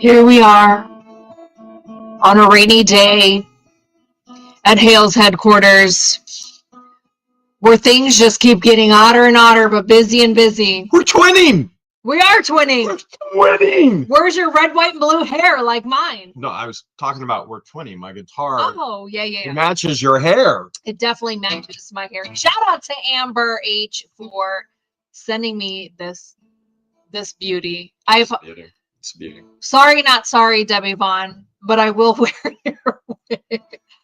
Here we are on a rainy day at Hale's headquarters where things just keep getting odder and odder, but busy and busy. We're twinning! We are twinning. We're twinning! Where's your red, white, and blue hair like mine? No, I was talking about we're twinning. My guitar Oh, yeah. it matches your hair. It definitely matches my hair. Shout out to Amber H for sending me this beauty. It's beauty. Sorry, not sorry, Debbie Vaughn, but I will wear your wig.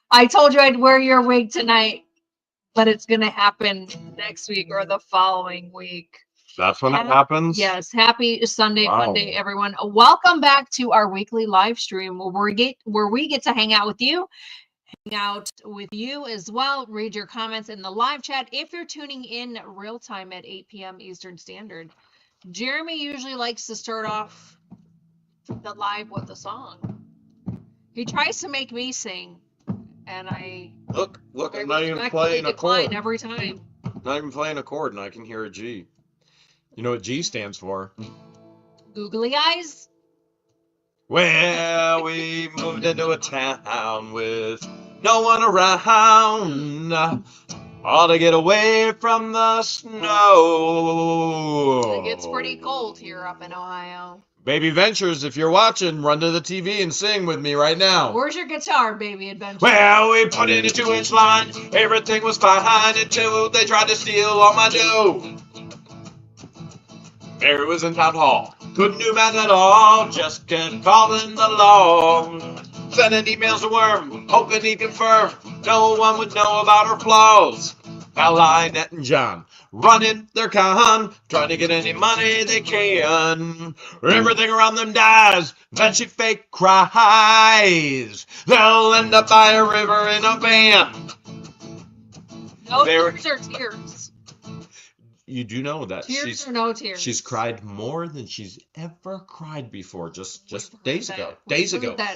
I told you I'd wear your wig tonight, but it's going to happen next week or the following week. That's when it happens? Yes. Happy Sunday, Monday, everyone. Welcome back to our weekly live stream where we get to hang out with you. Hang out with you as well. Read your comments in the live chat if you're tuning in real time at 8 p.m. Eastern Standard. Jeremy usually likes to start off the live with a song. He tries to make me sing, and I look. I'm not even playing a chord every time. Not even playing a chord, and I can hear a G. You know what G stands for? Googly eyes. Well, we moved into a town with no one around. All to get away from the snow. It gets pretty cold here up in Ohio. Baby Ventures, if you're watching, run to the TV and sing with me right now. Where's your guitar, Baby Adventures? Well, we put in a 2-inch line. Everything was fine until they tried to steal all my dough. Mary was in town hall. Couldn't do math at all. Just kept calling the law. Sending emails to Worm, hoping he'd confirm. No one would know about her flaws. Ally, Nett, and John running their con, trying to get any money they can. Everything around them dies, then she fake cries. They'll end up by a river in a van. No tears or tears. You do know that tears or no tears. She's cried more than she's ever cried before. Just days ago.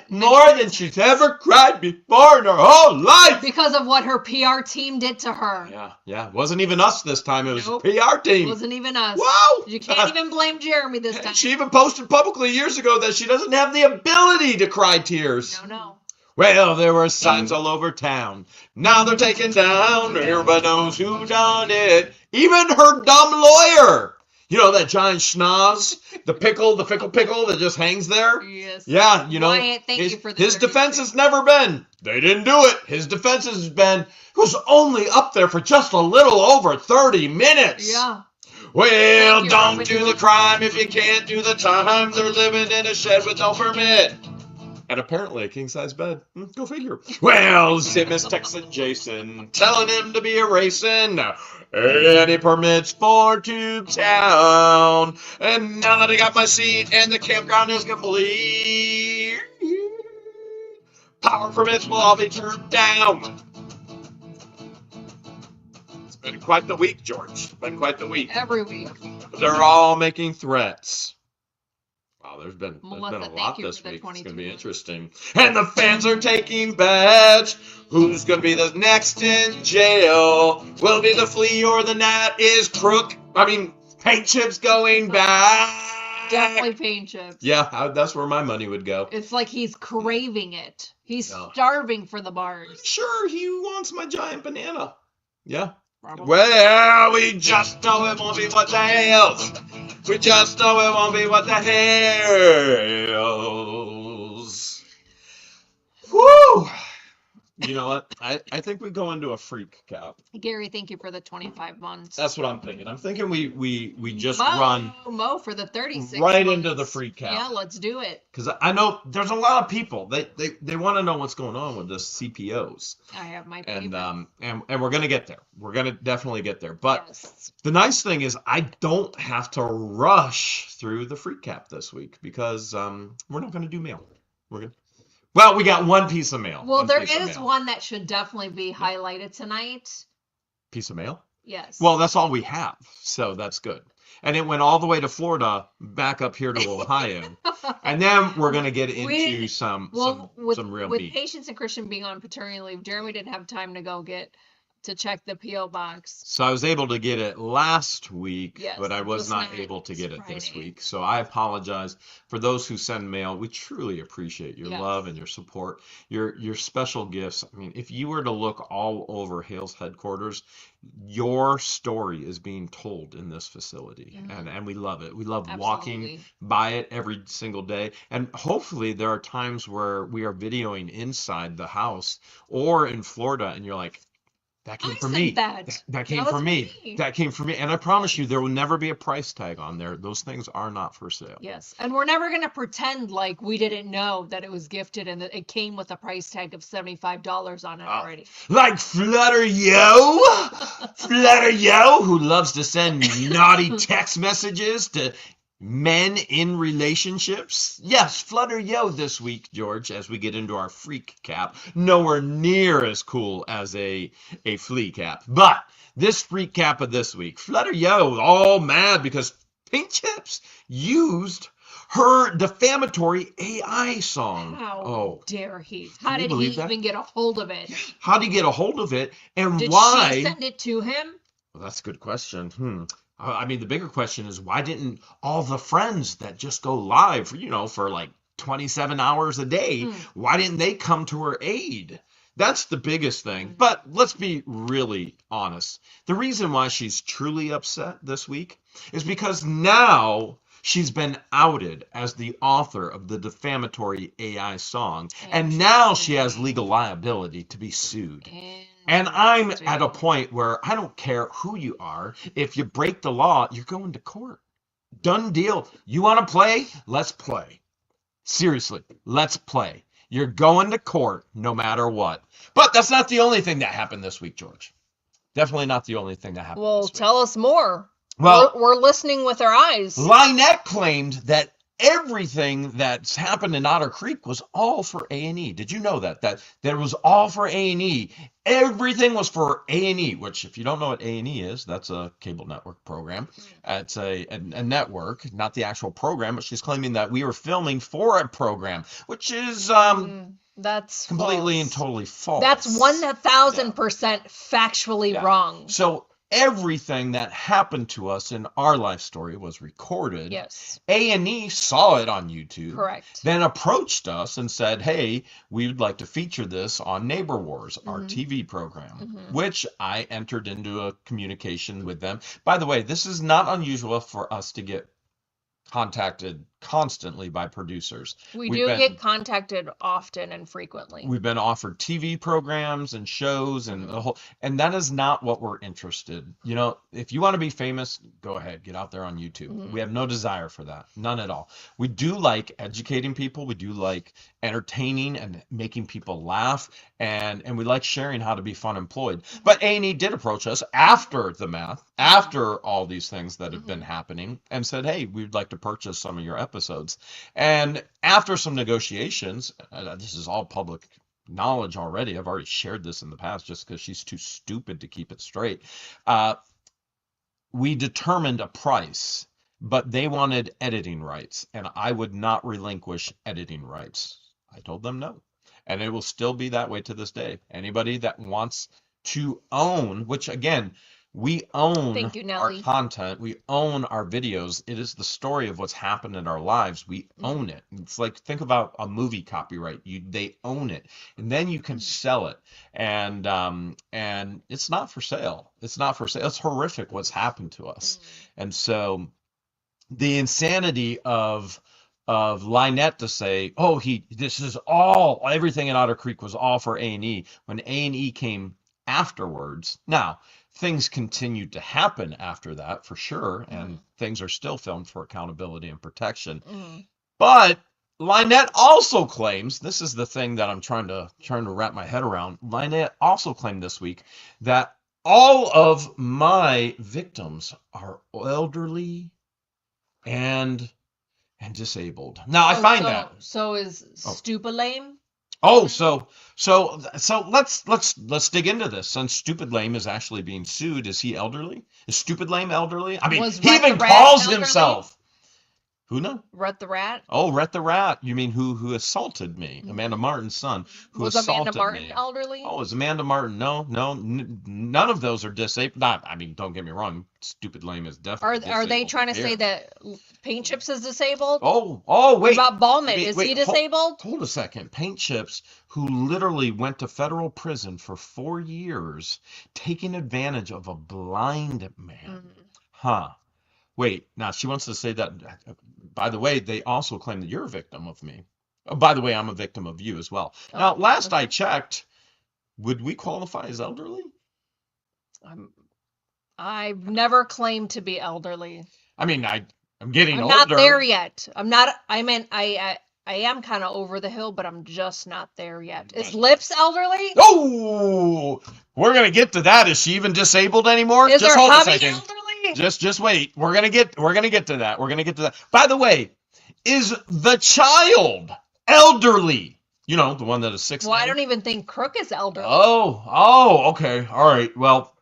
More than she's ever cried before in her whole life. Because of what her PR team did to her. Yeah. It wasn't even us this time. It was the PR team. It wasn't even us. Wow. You can't even blame Jeremy this time. She even posted publicly years ago that she doesn't have the ability to cry tears. No. Well, there were signs all over town. Now they're taken down. Everybody knows who done it. Even her dumb lawyer. You know, that giant schnoz? The fickle pickle that just hangs there? Yes. Yeah, you know. Wyatt, thank you for his defense has never been, they didn't do it. His defense has been, it was only up there for just a little over 30 minutes. Yeah. Well, don't do the crime if you can't do the time. They're living in a shed with no permit. And apparently a king-size bed. Go figure. Well, Sim is texting Jason, telling him to be erasing any permits for Tube Town. And now that I got my seat and the campground is complete, power permits will all be turned down. It's been quite the week, George. It's been quite the week. Every week. They're all making threats. Wow, there's been a lot this week. It's going to be interesting. And the fans are taking bets. Who's going to be the next in jail? Will it be the Flea or the Gnat? Is Paint Chips going back? Definitely Paint Chips. Yeah, that's where my money would go. It's like he's craving it. He's starving for the bars. I'm sure he wants my giant banana. Yeah. Probably. Well, we just know it won't be what the hell's. We just know it won't be what the hell's. Woo! You know what? I think we go into a freak cap. Gary, thank you for the 25 months. That's what I'm thinking. I'm thinking we just run Mo for the 36 right months. into the freak cap. Yeah, let's do it. Because I know there's a lot of people. They want to know what's going on with the CPOs. I have my favorite. And we're gonna get there. We're gonna definitely get there. But the nice thing is I don't have to rush through the freak cap this week because we're not gonna do mail. Well, we got one piece of mail. Well, there is one that should definitely be highlighted tonight. Piece of mail? Yes. Well, that's all we have, so that's good. And it went all the way to Florida, back up here to Ohio. And then we're going to get into some real with meat. Patience and Christian being on paternity leave, Jeremy didn't have time to go get to check the P.O. box. So I was able to get it last week, Yes, but I was just not not able to get it this Friday. week. So I apologize for those who send mail. We truly appreciate your Yes. love and your support, your special gifts. I mean, if you were to look all over Hale's headquarters, your story is being told in this facility, and we love it. We love walking Absolutely. by it every single day, and hopefully there are times where we are videoing inside the house or in Florida, and you're like, that came I from said me. that. That came That was from me. me. That came from me. And I promise you, there will never be a price tag on there. Those things are not for sale. Yes, and we're never going to pretend like we didn't know that it was gifted and that it came with a price tag of $75 on it already. Like Flutter Yo, who loves to send naughty text messages to men in relationships. Yes, Flutter Yo this week, George, as we get into our freak cap. Nowhere near as cool as a flea cap. But this freak cap of this week, Flutter Yo all mad because Pink Chips used her defamatory AI song. How dare he? How Can you did he believe that? even get a hold of it? How did he get a hold of it? And Did why? she send it to him? Well, that's a good question. I mean, the bigger question is, why didn't all the friends that just go live, for like 27 hours a day, why didn't they come to her aid? That's the biggest thing. But let's be really honest. The reason why she's truly upset this week is because now she's been outed as the author of the defamatory AI song, and now she has legal liability to be sued. And I'm at a point where I don't care who you are. If you break the law, you're going to court. Done deal. You want to play? Let's play. Seriously, let's play. You're going to court no matter what. But that's not the only thing that happened this week, George. Definitely not the only thing that happened Well, this week. tell us more. Well, we're listening with our eyes. Lynette claimed that everything that's happened in Otter Creek was all for A&E. Did you know that? That it was all for A&E. Everything was for A&E, which, if you don't know what A&E is, that's a cable network program. It's a network, not the actual program, but she's claiming that we were filming for a program, which is that's completely false. and totally false. That's 1,000% factually wrong. So everything that happened to us in our life story was recorded. Yes. A&E saw it on YouTube. Correct. Then approached us and said, hey, we would like to feature this on Neighbor Wars, our TV program, which I entered into a communication with them. By the way, this is not unusual for us to get contacted constantly by producers. We do get contacted often and frequently. We've been offered TV programs and shows and and that is not what we're interested. If you want to be famous, go ahead, get out there on YouTube. We have no desire for that. None at all. We do like educating people. We do like entertaining and making people laugh, and we like sharing how to be fun employed. But A&E did approach us after the math, after all these things that have been happening, and said, hey, we'd like to purchase some of your episodes. And after some negotiations, this is all public knowledge already. I've already shared this in the past just because she's too stupid to keep it straight. We determined a price, but they wanted editing rights, and I would not relinquish editing rights. I told them no. And it will still be that way to this day. Anybody that wants to own, which again, we own our content. We own our videos. It is the story of what's happened in our lives. We own it. It's like, think about a movie copyright. They own it, and then you can sell it. And it's not for sale. It's not for sale. It's horrific what's happened to us. And so the insanity of Lynette to say, oh, this is everything in Otter Creek was all for A&E, when A&E came afterwards. Now, things continued to happen after that, for sure, and things are still filmed for accountability and protection. But Lynette also claims, this is the thing that I'm trying to wrap my head around. Lynette also claimed this week that all of my victims are elderly and disabled. Now, I find that. So is Stupid Lame? Oh, so let's dig into this. Since Stupid Lame is actually being sued, is he elderly? Is Stupid Lame elderly? I mean, he even calls himself. Who now? Rhett the Rat. Oh, Rhett the Rat. You mean who assaulted me? Amanda Martin's son, who Was assaulted Amanda Martin me. elderly? Oh, is Amanda Martin? No, none of those are disabled. Not, I mean, don't get me wrong. Stupid Lame is definitely Are they disabled trying to here. say that Paint Chips is disabled? Oh, What wait. about Ballman? Wait, Is wait, he disabled? Hold a second. Paint Chips, who literally went to federal prison for 4 years, taking advantage of a blind man. Huh. Wait, now she wants to say that, by the way, they also claim that you're a victim of me. Oh, by the way, I'm a victim of you as well. Now, last I checked, would we qualify as elderly? I've never claimed to be elderly. I mean, I'm getting I'm older. not there yet. I'm not. I mean, I am kind of over the hill, but I'm just not there yet. Is Lips elderly? Oh, we're gonna get to that. Is she even disabled anymore? Is Just her hold a hubby second. elderly? Just wait. We're gonna get to that. We're gonna get to that. By the way, is the child elderly? You know, the one that is 6. Well, I don't even think Crook is elderly. Oh, okay, all right. Well,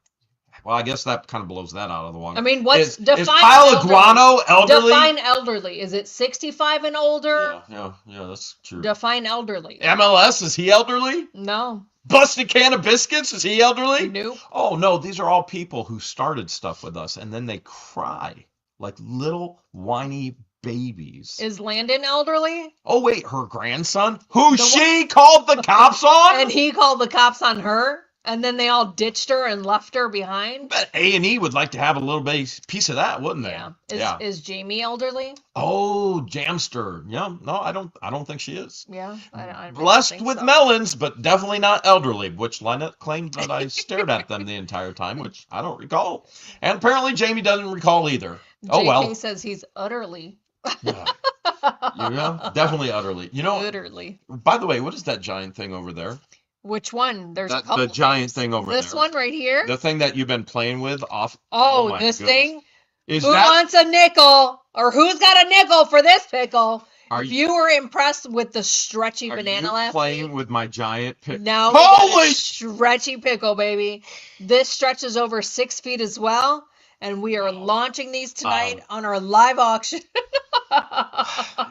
I guess that kind of blows that out of the water. I mean, what's is Kyle Iguano elderly? Define elderly. Is it 65 and older? Yeah, that's true. Define elderly. MLS, is he elderly? No. Busted Can of Biscuits, is he elderly? Nope. Oh, no, these are all people who started stuff with us, and then they cry like little whiny babies. Is Landon elderly? Oh, wait, her grandson, who she called the cops on? And he called the cops on her? And then they all ditched her and left her behind? Bet A&E would like to have a little piece of that, wouldn't they? Yeah. Is Jamie elderly? Oh, Jamster. Yeah, no, I don't think she is. Yeah, I Blessed with melons, but definitely not elderly, which Lynette claimed that I stared at them the entire time, which I don't recall. And apparently Jamie doesn't recall either. Oh, well. JK says he's utterly. Yeah, definitely utterly. You know, utterly. By the way, what is that giant thing over there? Which one? There's a couple. The giant thing over there. This one right here? The thing that you've been playing with off. Oh, this thing? Is Who wants a nickel? Or who's got a nickel for this pickle? If you were impressed with the stretchy banana last playing week, with my giant pickle? now holy stretchy pickle, baby. This stretches over 6 feet as well. And we are launching these tonight on our live auction.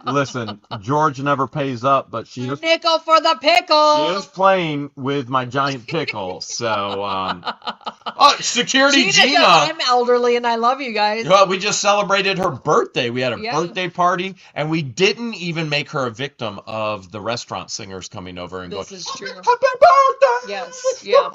Listen, George never pays up, but she is nickel for the pickle. She is playing with my giant pickle. So, security Gina. I'm elderly and I love you guys. Well, we just celebrated her birthday. We had a birthday party, and we didn't even make her a victim of the restaurant singers coming over and going, "This is true. Happy birthday!" Yes, yeah.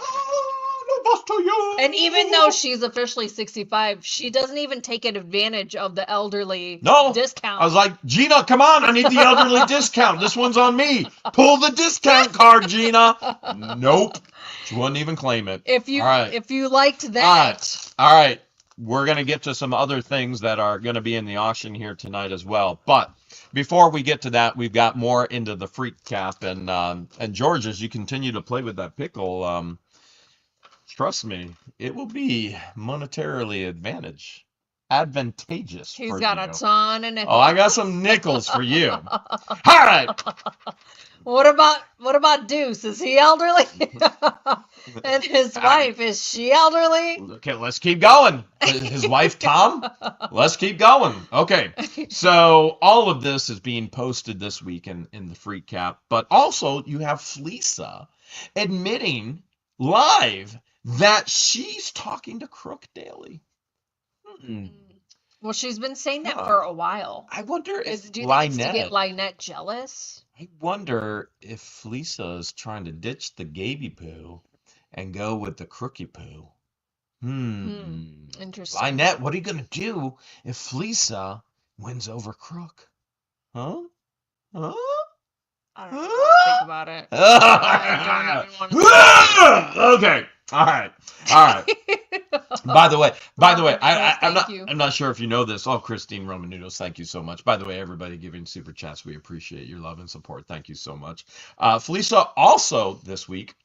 And even though she's officially 65, she doesn't even take advantage of the elderly discount. I was like, Gina, come on, I need the elderly discount. This one's on me. Pull the discount card, Gina. Nope. She wouldn't even claim it. If you liked that. All right. We're going to get to some other things that are going to be in the auction here tonight as well. But before we get to that, we've got more into the freak cap. And George, as you continue to play with that pickle, trust me, it will be monetarily advantageous. He's got a ton of nickels. Oh, I got some nickels for you. All right. What about Deuce? Is he elderly? And his wife, is she elderly? Okay, let's keep going. His wife, Tom? Let's keep going. Okay. So all of this is being posted this week in the Freak Cap. But also you have Fleesa admitting live that she's talking to Crook daily. Well, she's been saying that for a while. I wonder if do you think it's to get Lynette jealous? I wonder if Fleesa is trying to ditch the Gaby poo and go with the Crooky poo. Interesting. Lynette, what are you going to do if Fleesa wins over Crook? Huh? I don't know. Think about it. I don't even want to. Okay. All right. By the way, I'm not sure if you know this. Oh, Christine Romanudos, thank you so much. By the way, everybody giving super chats, we appreciate your love and support. Thank you so much. Fleesa also this week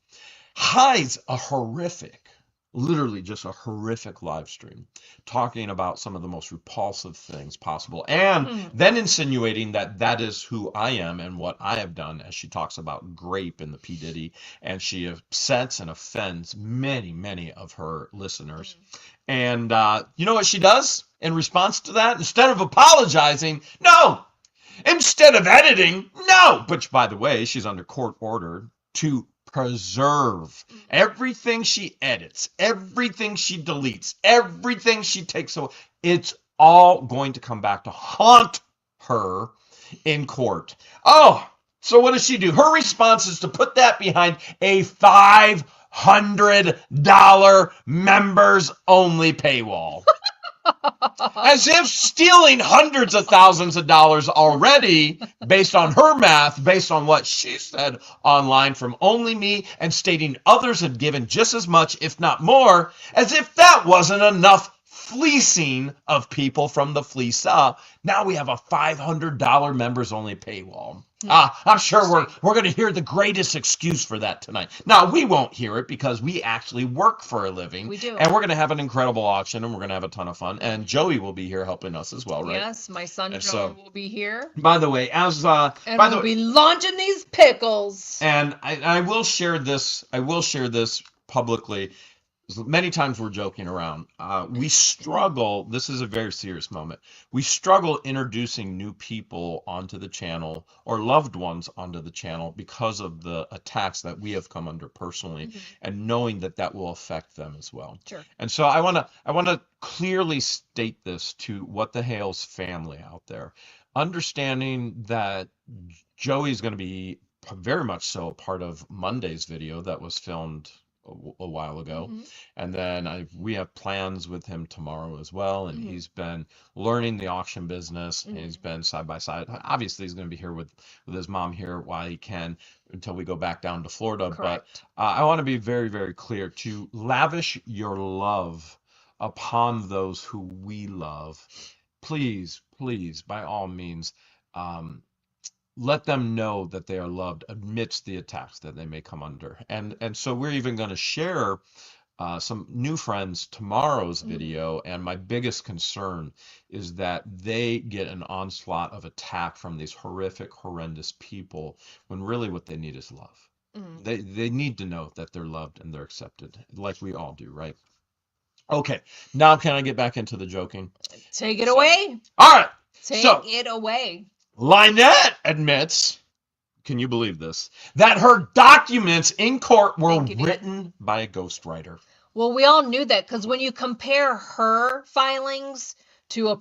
hides a horrific, literally just a horrific live stream talking about some of the most repulsive things possible, and then insinuating that that is who I am and what I have done, as she talks about grape in the P. Diddy, and she upsets and offends many of her listeners. And you know what she does? in response to that? Instead of apologizing, no. Instead of editing, no. Which, by the way, she's under court order to preserve everything she edits, everything she deletes, everything she takes away. It's all going to come back to haunt her in court. Oh, so what does she do? Her response is to put that behind a $500 members only paywall. As if stealing hundreds of thousands of dollars already, based on her math, based on what she said online from Only Me, and stating others had given just as much, if not more, as if that wasn't enough fleecing of people from the fleece. Now we have a $500 members only paywall. I'm sure we're going to hear the greatest excuse for that tonight. Now, we won't hear it because we actually work for a living. We do. And we're going to have an incredible auction, and we're going to have a ton of fun. And Joey will be here helping us as well, right? Yes, my son Joey will be here. By the way, we'll be launching these pickles. And I will share this. I will share this publicly. Many times we're joking around. We struggle. This is a very serious moment. We struggle introducing new people onto the channel or loved ones onto the channel because of the attacks that we have come under personally, and knowing that that will affect them as well. Sure. And so I want to clearly state this to what the Hale's family out there, understanding that Joey's going to be very much so a part of Monday's video that was filmed a while ago, and then we have plans with him tomorrow as well, and he's been learning the auction business, and he's been side by side. Obviously he's going to be here with his mom here while he can until we go back down to Florida. Correct. But I want to be very, very clear to lavish your love upon those who we love. Please, by all means, let them know that they are loved amidst the attacks that they may come under. And so we're even going to share some new friends tomorrow's video. And my biggest concern is that they get an onslaught of attack from these horrific, horrendous people, when really what they need is love. They need to know that they're loved and they're accepted, like we all do, right? Okay, now can I get back into the joking? Take it away. All right. Take it away. Lynette admits, can you believe this, that her documents in court were written by a ghostwriter. Well, we all knew that, because when you compare her filings to a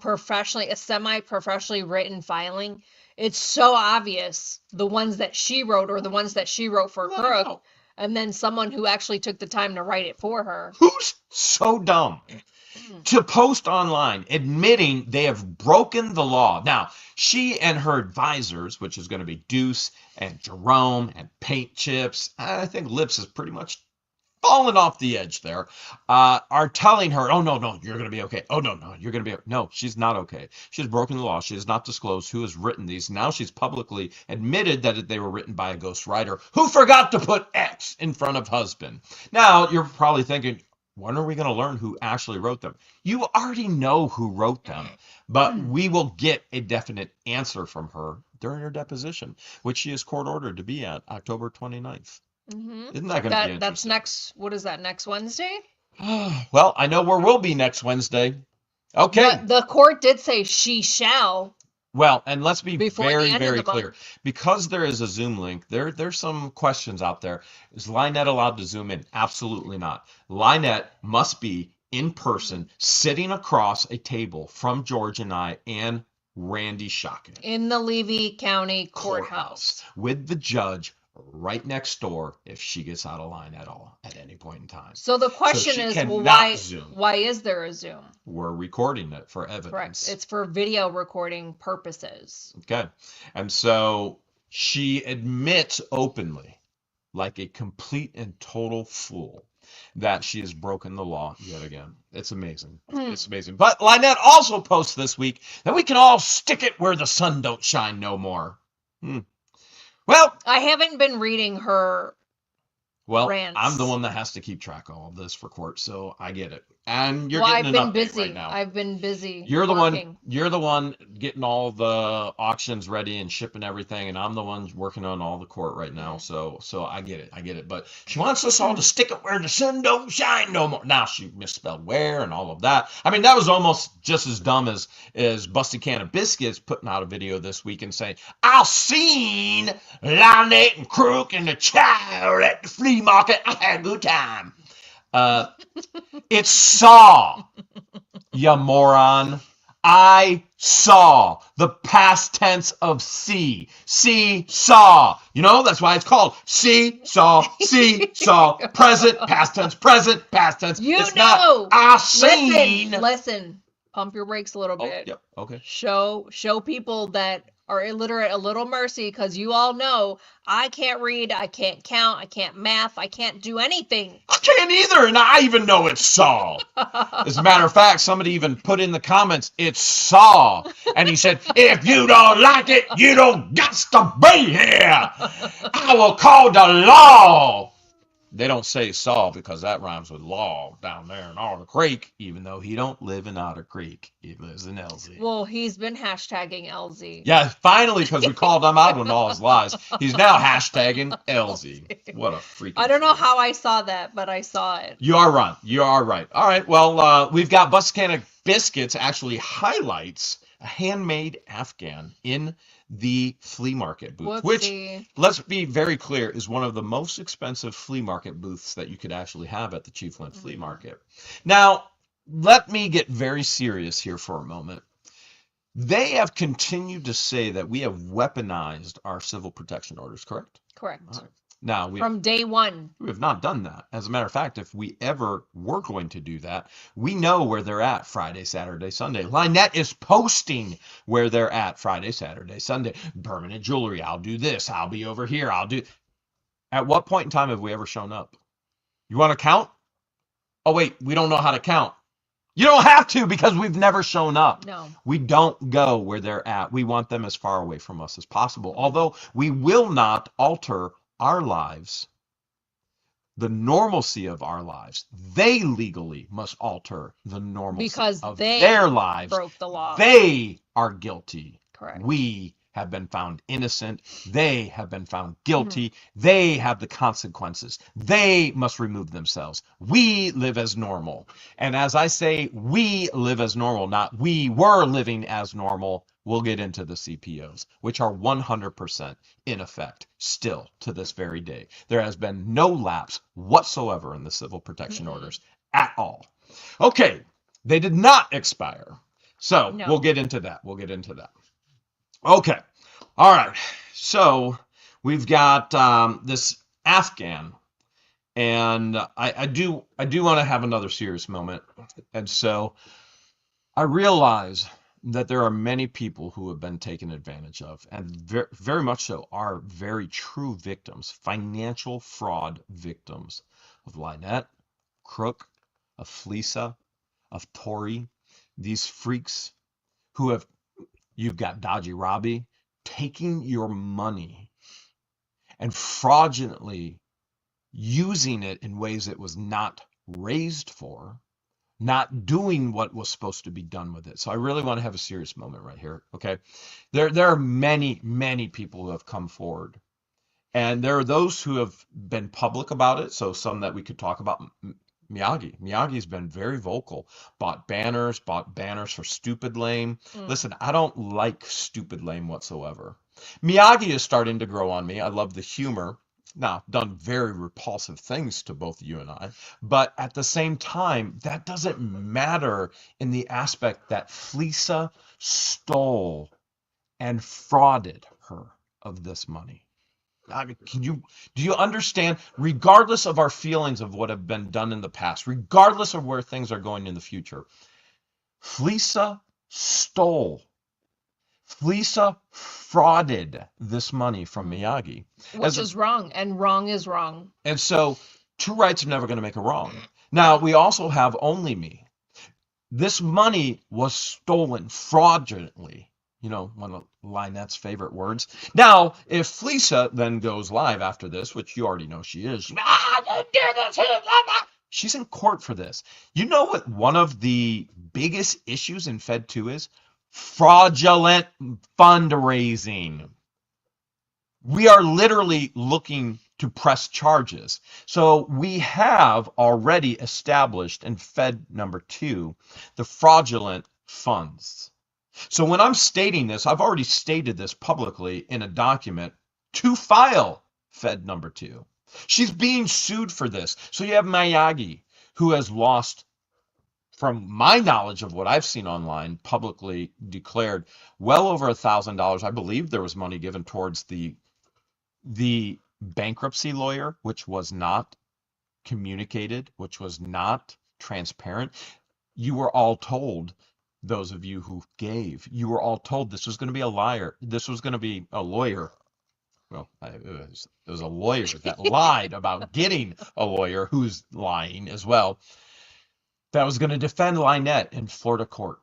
semi-professionally written filing, it's so obvious the ones that she wrote or the ones that she wrote for Crook, and then someone who actually took the time to write it for her. Who's so dumb to post online admitting they have broken the law? Now, she and her advisors, which is going to be Deuce and Jerome and Paint Chips, I think Lips is pretty much falling off the edge there, are telling her, oh, no, you're going to be okay. Oh, no, you're going to be okay. No, she's not okay. She's broken the law. She has not disclosed who has written these. Now she's publicly admitted that they were written by a ghostwriter who forgot to put X in front of husband. Now, you're probably thinking, when are we going to learn who actually wrote them? You already know who wrote them, but we will get a definite answer from her during her deposition, which she is court ordered to be at October 29th. Isn't that going to be interesting? That's next Wednesday? Well, I know where we'll be next Wednesday. Okay. But the court did say she shall. Well, and let's be very, very clear. Month. Because there is a Zoom link, there's some questions out there. Is Lynette allowed to Zoom in? Absolutely not. Lynette must be in person, sitting across a table from George and I and Randy Shocking. In the Levy County Courthouse. With the judge right next door if she gets out of line at all at any point in time. So the question is, well, why is there a Zoom? We're recording it for evidence. Correct. It's for video recording purposes. Okay. And so she admits openly, like a complete and total fool, that she has broken the law yet again. It's amazing. It's amazing. But Lynette also posts this week that we can all stick it where the sun don't shine no more. Well, I haven't been reading her rants. I'm the one that has to keep track of all of this for court, so I get it. And you're Well, getting I've an been update busy. right now. I've been busy You're the working. one. You're the one getting all the auctions ready and shipping everything, and I'm the one working on all the court right now. So I get it. I get it. But she wants us all to stick it where the sun don't shine no more. Now she misspelled where and all of that. I mean, that was almost just as dumb as Busty Can of Biscuits putting out a video this week and saying, "I seen Lynette and Crook and the child at the flea market. I had a good time." It's saw. You moron. I saw. The past tense of see. See, saw. You know, that's why it's called see, saw, present, past tense, past tense. You it's know. Not, I seen. Listen. Pump your brakes a little bit. Yep, okay. Show people that are illiterate a little mercy, because you all know I can't read, I can't count, I can't math, I can't do anything. I can't either, and I even know it's saw. As a matter of fact, somebody even put in the comments, it's saw. And he said, if you don't like it, you don't got to be here. I will call the law. They don't say saw because that rhymes with law down there in Otter Creek, even though he don't live in Otter Creek. He lives in LZ. Well, he's been hashtagging LZ. Yeah, finally, because we called him out on all his lies. He's now hashtagging LZ. What a freaking... I don't know how I saw that, but I saw it. You are right. You are right. All right, well, we've got Busty Can of Biscuits actually highlights a handmade Afghan in the flea market booth, which, let's be very clear, is one of the most expensive flea market booths that you could actually have at the Chief Flint Flea Market. Now, let me get very serious here for a moment. They have continued to say that we have weaponized our civil protection orders, correct? Correct. All right. Now, from day one, we have not done that. As a matter of fact, if we ever were going to do that, we know where they're at Friday, Saturday, Sunday. Lynette is posting where they're at Friday, Saturday, Sunday. Permanent jewelry. I'll do this. I'll be over here. I'll do. At what point in time have we ever shown up? You want to count? Oh, wait, we don't know how to count. You don't have to, because we've never shown up. No. We don't go where they're at. We want them as far away from us as possible. Although we will not alter our lives, the normalcy of our lives. They legally must alter the normalcy because of they their lives. Broke the law. They are guilty. Correct. We have been found innocent. They have been found guilty. They have the consequences. They must remove themselves. We live as normal. And as I say, we live as normal, not we were living as normal. We'll get into the CPOs, which are 100% in effect still to this very day. There has been no lapse whatsoever in the civil protection orders at all. Okay, they did not expire. So we'll get into that. We'll get into that. Okay. All right. So we've got this Afghan, and I do want to have another serious moment. And so I realize that there are many people who have been taken advantage of, and very much so are very true victims, financial fraud victims of Lynette, Crook, of Fleesa, of Tori, these freaks who have, you've got Dodgy Robbie, taking your money and fraudulently using it in ways it was not raised for, not doing what was supposed to be done with it. So I really want to have a serious moment right here, okay? There are many, many people who have come forward. And there are those who have been public about it, so some that we could talk about. Miyagi's been very vocal, bought banners for Stupid Lame. Listen, I don't like Stupid Lame whatsoever. Miyagi is starting to grow on me. I love the humor. Now, done very repulsive things to both you and I, but at the same time, that doesn't matter in the aspect that Fleesa stole and frauded her of this money. I mean, do you understand? Regardless of our feelings of what have been done in the past, regardless of where things are going in the future, Fleesa stole. Fleesa frauded this money from Miyagi. Which is wrong, and wrong is wrong. And so, two rights are never going to make a wrong. Now, we also have Only Me. This money was stolen fraudulently. You know, one of Lynette's favorite words. Now, if Fleesa then goes live after this, which you already know she is, She's in court for this. You know what one of the biggest issues in Fed 2 is? Fraudulent fundraising. We are literally looking to press charges. So we have already established in Fed number 2 the fraudulent funds. So when I'm stating this, I've already stated this publicly in a document to file Fed number 2. She's being sued for this. So you have Miyagi, who has lost, from my knowledge of what I've seen online, publicly declared well over $1,000. I believe there was money given towards the bankruptcy lawyer, which was not communicated, which was not transparent. You were all told, those of you who gave, you were all told this was going to be a liar. This was going to be a lawyer. Well, it was a lawyer that lied about getting a lawyer who's lying as well, that was going to defend Lynette in Florida court.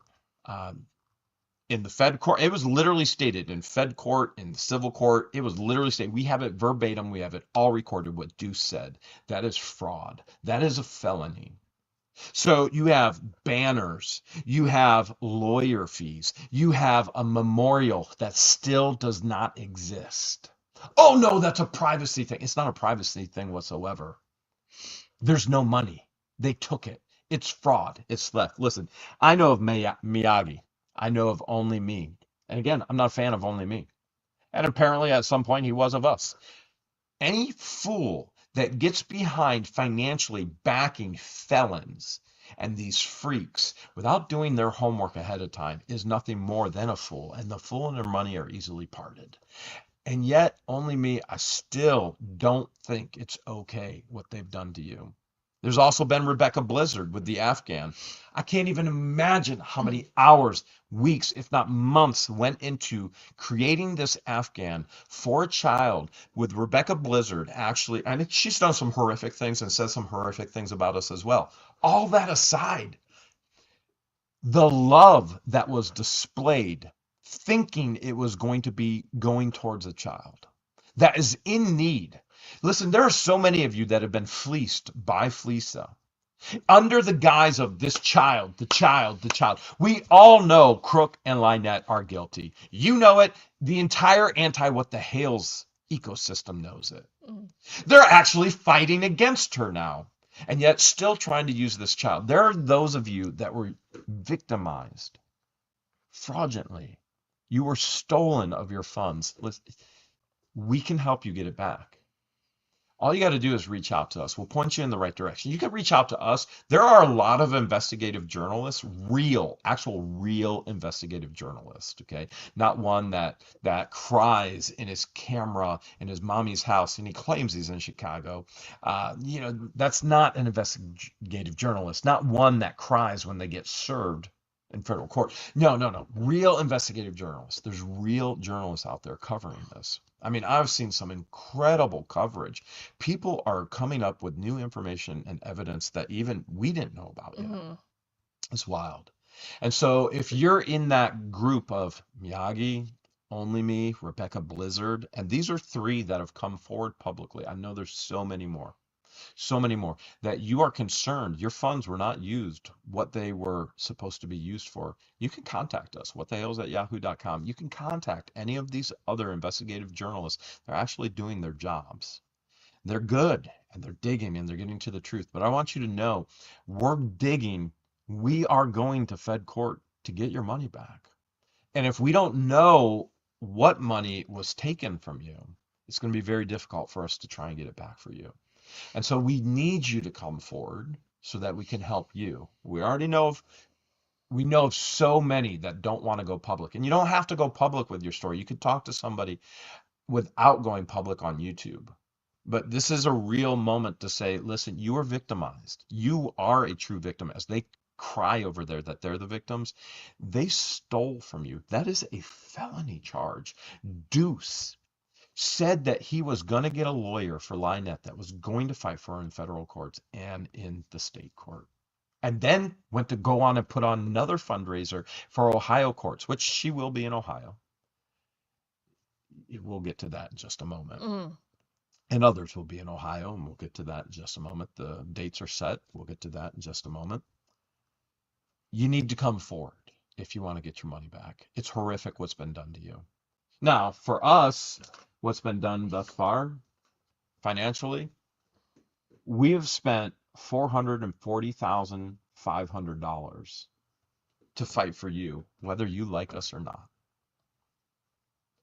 In the Fed court, it was literally stated in Fed court, in the civil court, it was literally stated. We have it verbatim. We have it all recorded what Deuce said. That is fraud. That is a felony. So you have banners, you have lawyer fees, you have a memorial that still does not exist. Oh no, that's a privacy thing. It's not a privacy thing whatsoever. There's no money. They took it. It's fraud. It's theft. Listen, I know of Miyagi. I know of Only Me. And again, I'm not a fan of Only Me. And apparently at some point he was of us. Any fool that gets behind financially backing felons and these freaks without doing their homework ahead of time is nothing more than a fool. And the fool and their money are easily parted. And yet, Only Me, I still don't think it's okay what they've done to you. There's also been Rebecca Blizzard with the Afghan. I can't even imagine how many hours, weeks, if not months, went into creating this Afghan for a child with Rebecca Blizzard. Actually, I think she's done some horrific things and says some horrific things about us as well. All that aside, the love that was displayed, thinking it was going to be going towards a child that is in need. Listen, there are so many of you that have been fleeced by Fleesa under the guise of this child, the child, the child. We all know Crook and Lynette are guilty. You know it. The entire What the Hales ecosystem knows it. They're actually fighting against her now, and yet still trying to use this child. There are those of you that were victimized fraudulently. You were stolen of your funds. Listen, we can help you get it back. All you got to do is reach out to us. We'll point you in the right direction. You can reach out to us. There are a lot of investigative journalists, actual real investigative journalists, okay? Not one that cries in his camera in his mommy's house and he claims he's in Chicago. That's not an investigative journalist. Not one that cries when they get served in federal court. No. Real investigative journalists. There's real journalists out there covering this. I mean, I've seen some incredible coverage. People are coming up with new information and evidence that even we didn't know about yet. It's wild. And so if you're in that group of Miyagi, Only Me, Rebecca Blizzard, and these are 3 that have come forward publicly. I know there's so many more, that you are concerned your funds were not used what they were supposed to be used for. You can contact us, whatthehales@yahoo.com. You can contact any of these other investigative journalists. They're actually doing their jobs. They're good and they're digging and they're getting to the truth. But I want you to know, we're digging. We are going to Fed court to get your money back. And if we don't know what money was taken from you, it's going to be very difficult for us to try and get it back for you. And so we need you to come forward so that we can help you. We know of so many that don't want to go public. And you don't have to go public with your story. You could talk to somebody without going public on YouTube. But this is a real moment to say, listen, you are victimized. You are a true victim. As they cry over there that they're the victims, they stole from you. That is a felony charge. Deuce said that he was going to get a lawyer for Lynette that was going to fight for her in federal courts and in the state court. And then went to go on and put on another fundraiser for Ohio courts, which she will be in Ohio. We'll get to that in just a moment. and others will be in Ohio, and we'll get to that in just a moment. The dates are set. We'll get to that in just a moment. You need to come forward if you want to get your money back. It's horrific what's been done to you. Now, for us, what's been done thus far, financially, we have spent $440,500 to fight for you, whether you like us or not.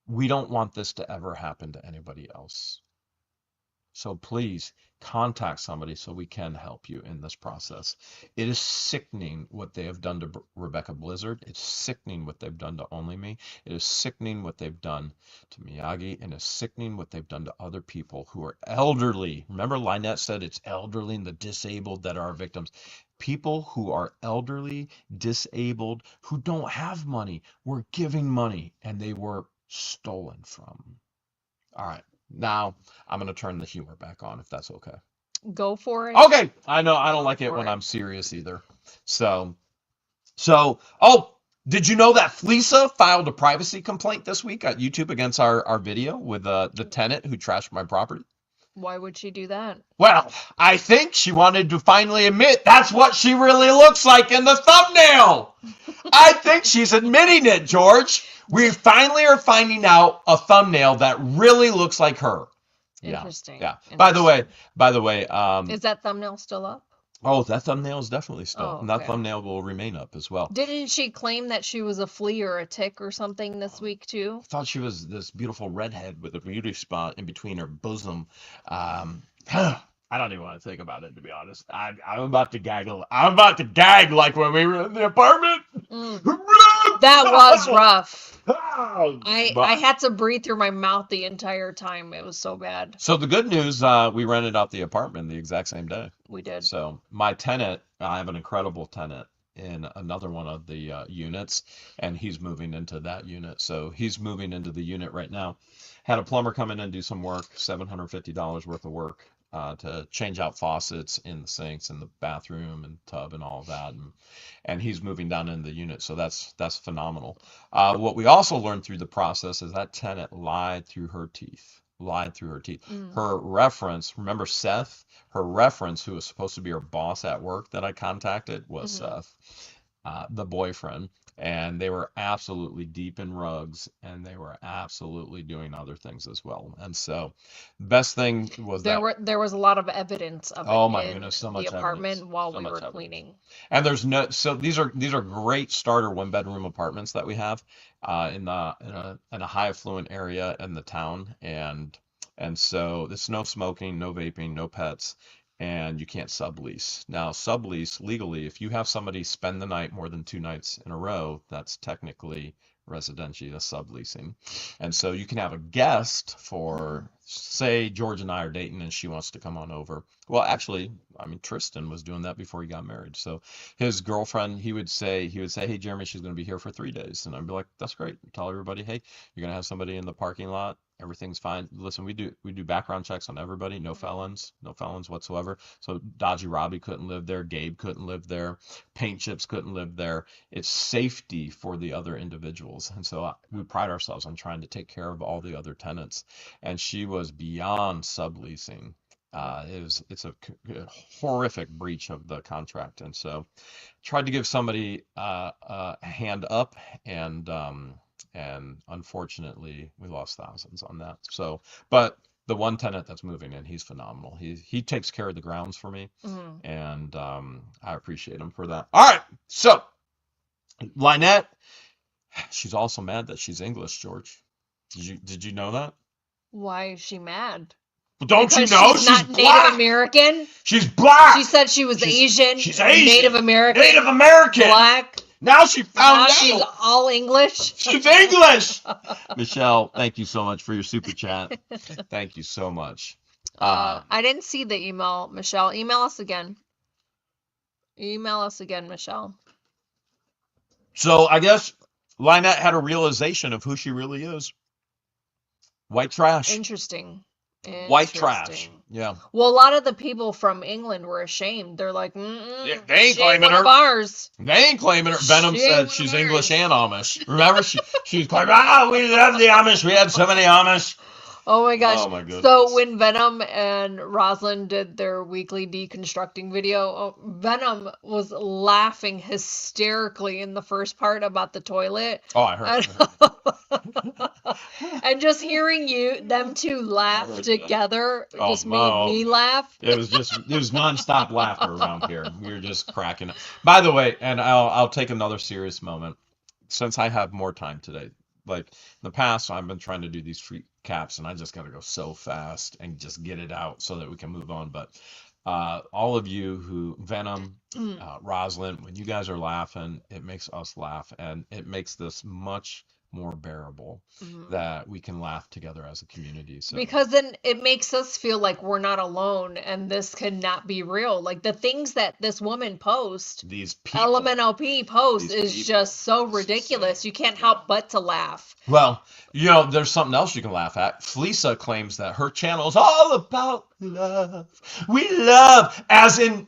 We don't want this to ever happen to anybody else. So please contact somebody so we can help you in this process. It is sickening what they have done to Rebecca Blizzard. It's sickening what they've done to Only Me. It is sickening what they've done to Miyagi, and it's sickening what they've done to other people who are elderly. Remember, Lynette said it's elderly and the disabled that are our victims. People who are elderly, disabled, who don't have money, were giving money, and they were stolen from. All right. Now, I'm going to turn the humor back on, if that's okay. Go for it. Okay. I know I don't like it when I'm serious either. So, oh, did you know that Fleesa filed a privacy complaint this week at YouTube against our video with the tenant who trashed my property? Why would she do that? Well, I think she wanted to finally admit that's what she really looks like in the thumbnail. I think she's admitting it, George. We finally are finding out a thumbnail that really looks like her. Interesting. Yeah. By the way, is that thumbnail still up? oh, that thumbnail is definitely still, and that okay. thumbnail will remain up as well. Didn't she claim that she was a flea or a tick or something this week too? I thought she was this beautiful redhead with a beauty spot in between her bosom. I don't even want to think about it, to be honest. I'm about to gag. I'm about to gag like when we were in the apartment. That was rough. But- I had to breathe through my mouth the entire time. It was so bad. So the good news, we rented out the apartment the exact same day. We did. So my tenant, I have an incredible tenant in another one of the units, and he's moving into that unit. So he's moving into the unit right now. Had a plumber come in and do some work, $750 worth of work, to change out faucets in the sinks in the bathroom and tub and all of that, and he's moving down into the unit, so that's phenomenal. What we also learned through the process is that tenant lied through her teeth. Her reference, remember Seth? Her reference, who was supposed to be her boss at work that I contacted, was Seth, the boyfriend. And they were absolutely deep in rugs, and they were absolutely doing other things as well. And so, the best thing was there was a lot of evidence of it in so much the apartment evidence. while So we much were evidence. cleaning. And these are great starter 1-bedroom apartments that we have in a high affluent area in the town, and so there's no smoking, no vaping, no pets. And you can't sublease. Now, sublease legally, if you have somebody spend the night more than 2 nights in a row, that's technically residential, that's subleasing. And so you can have a guest for, say, George and I are dating and she wants to come on over. Well, actually, I mean, Tristan was doing that before he got married. So his girlfriend, he would say, hey, Jeremy, she's going to be here for 3 days. And I'd be like, that's great. Tell everybody, hey, you're going to have somebody in the parking lot. Everything's fine. Listen, we do background checks on everybody. No felons whatsoever. So Dodgy Robbie couldn't live there. Gabe couldn't live there. Paint Chips couldn't live there. It's safety for the other individuals. And so we pride ourselves on trying to take care of all the other tenants. And she was beyond subleasing. It's a horrific breach of the contract. And so tried to give somebody a hand up, and unfortunately we lost thousands on that. So, but the one tenant that's moving in, he's phenomenal. He takes care of the grounds for me, and I appreciate him for that. All right, so Lynette, she's also mad that she's English, George. Did you know that? Why is she mad? Well, don't Because you know she's she's not black? Native American? She's black. She said she was Asian. She's Asian. Native American. Native American. Black. Now she found Now out. she's all English. She's English. Michelle, thank you so much for your super chat. Thank you so much. I didn't see the email, Michelle. Email us again. Michelle. So I guess Lynette had a realization of who she really is. White trash. Interesting. White trash. Yeah. Well, a lot of the people from England were ashamed. They're like, Yeah, they ain't she claiming one her. of ours. They ain't claiming her. Venom She ain't said one of she's ours. English and Amish. Remember, she's like, we love the Amish. We had so many Amish. Oh my gosh. Oh my goodness. So when Venom and Rosalind did their weekly deconstructing video, Venom was laughing hysterically in the first part about the toilet. Oh, I heard. And just hearing them two laugh together just made me laugh. It was nonstop laughter around here. We were just cracking up. By the way, and I'll take another serious moment since I have more time today. Like in the past, I've been trying to do these free caps, and I just got to go so fast and just get it out so that we can move on. But all of you who Venom, Rosalind, when you guys are laughing, it makes us laugh, and it makes this much more bearable that we can laugh together as a community. So because then it makes us feel like we're not alone and this cannot be real. Like the things that this woman posts, these people, LMNOP posts, is just so ridiculous. You can't help but to laugh. Well, there's something else you can laugh at. Felisa claims that her channel is all about love. We love, as in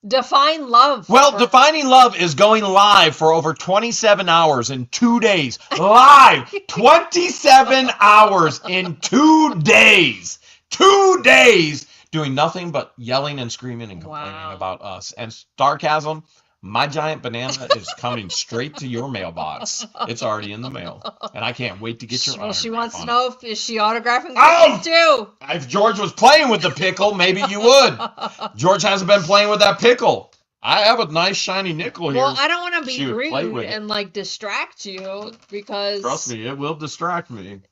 define love. Well, Defining Love is going live for over 27 hours in 2 days. Live! 27 hours in 2 days. 2 days doing nothing but yelling and screaming and complaining about us. And Starcasm, my giant banana is coming straight to your mailbox. It's already in the mail. And I can't wait to get your autograph. She wants to know if she autographing pickles too. If George was playing with the pickle, maybe you would. George hasn't been playing with that pickle. I have a nice shiny nickel here. Well, I don't want to be rude and distract you because trust me, it will distract me.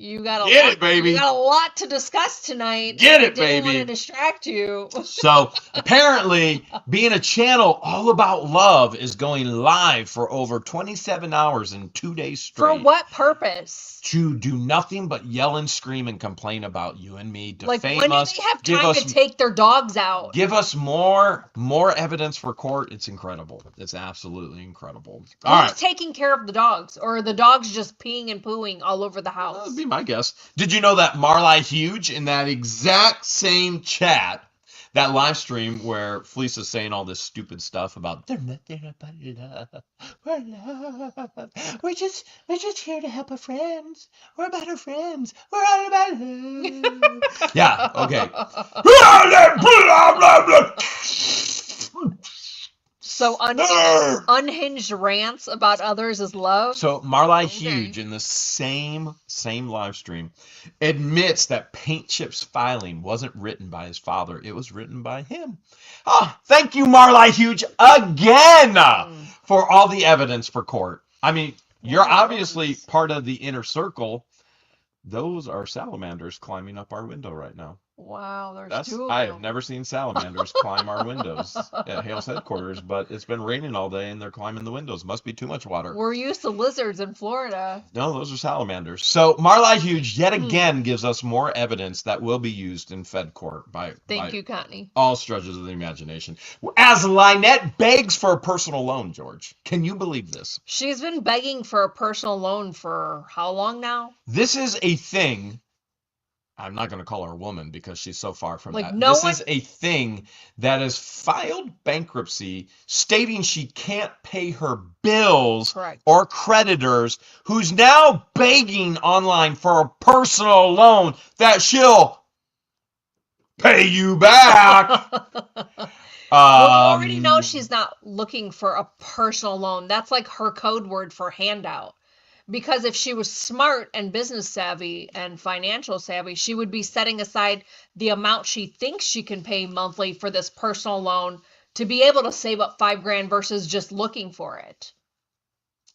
You got baby. You got a lot to discuss tonight. Get it, baby. I didn't want to distract you. So apparently, being a channel all about love is going live for over 27 hours in 2 days straight. For what purpose? To do nothing but yell and scream and complain about you and me, defame when us. do they have time to take their dogs out? Give us more evidence for court. It's incredible. It's absolutely incredible. Who's taking care of the dogs? Or are the dogs just peeing and pooing all over the house? That'd be my guess. Did you know that Marli Huge in that exact same chat, that live stream where Felisa's saying all this stupid stuff about they're not there about love. We're love. We're just here to help our friends. We're about our friends. We're all about love. Yeah, okay. So unhinged rants about others is love? So Marli Huge in the same live stream admits that Paint Chip's filing wasn't written by his father. It was written by him. Thank you, Marli Huge, again for all the evidence for court. I mean, you're obviously part of the inner circle. Those are salamanders climbing up our window right now. Wow, there's two of them. I have never seen salamanders climb our windows at Hale's headquarters, but it's been raining all day and they're climbing the windows. Must be too much water. We're used to lizards in Florida. No, those are salamanders. So Marli Huge yet again gives us more evidence that will be used in Fed court by you, Courtney. All stretches of the imagination. As Lynette begs for a personal loan, George. Can you believe this? She's been begging for a personal loan for how long now? This is a thing. I'm not going to call her a woman because she's so far from that. This is a thing that has filed bankruptcy stating she can't pay her bills or creditors, who's now begging online for a personal loan that she'll pay you back. Well, we already know she's not looking for a personal loan. That's like her code word for handout. Because if she was smart and business savvy and financial savvy, she would be setting aside the amount she thinks she can pay monthly for this personal loan to be able to save up $5,000 versus just looking for it.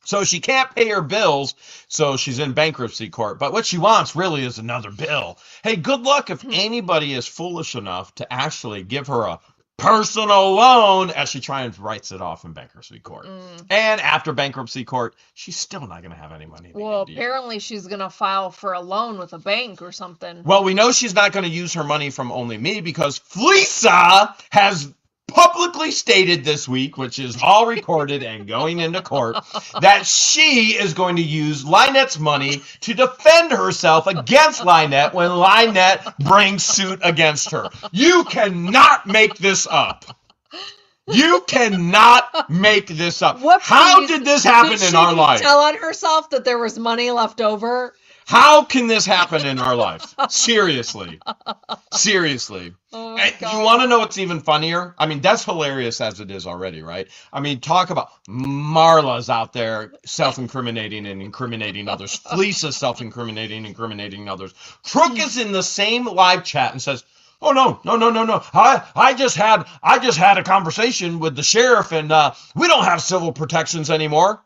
So she can't pay her bills, so she's in bankruptcy court. But what she wants really is another bill. Hey, good luck if anybody is foolish enough to actually give her a personal loan as she tries and writes it off in bankruptcy court. And after bankruptcy court, she's still not going to have any money. Well, apparently she's going to file for a loan with a bank or something. Well, we know she's not going to use her money from Only Me because Felisa has publicly stated this week, which is all recorded and going into court, that she is going to use Lynette's money to defend herself against Lynette when Lynette brings suit against her. You cannot make this up. You cannot make this up. How did this happen in our life? Did she tell on herself that there was money left over? How can this happen in our life? Seriously. Seriously. Oh And my you God. want to know what's even funnier? I mean, that's hilarious as it is already, right? I mean, talk about Marla's out there self-incriminating and incriminating others. Fleeca's self-incriminating, incriminating others. Crook is in the same live chat and says, "Oh no, no, no, no, no! I just had a conversation with the sheriff, and we don't have civil protections anymore."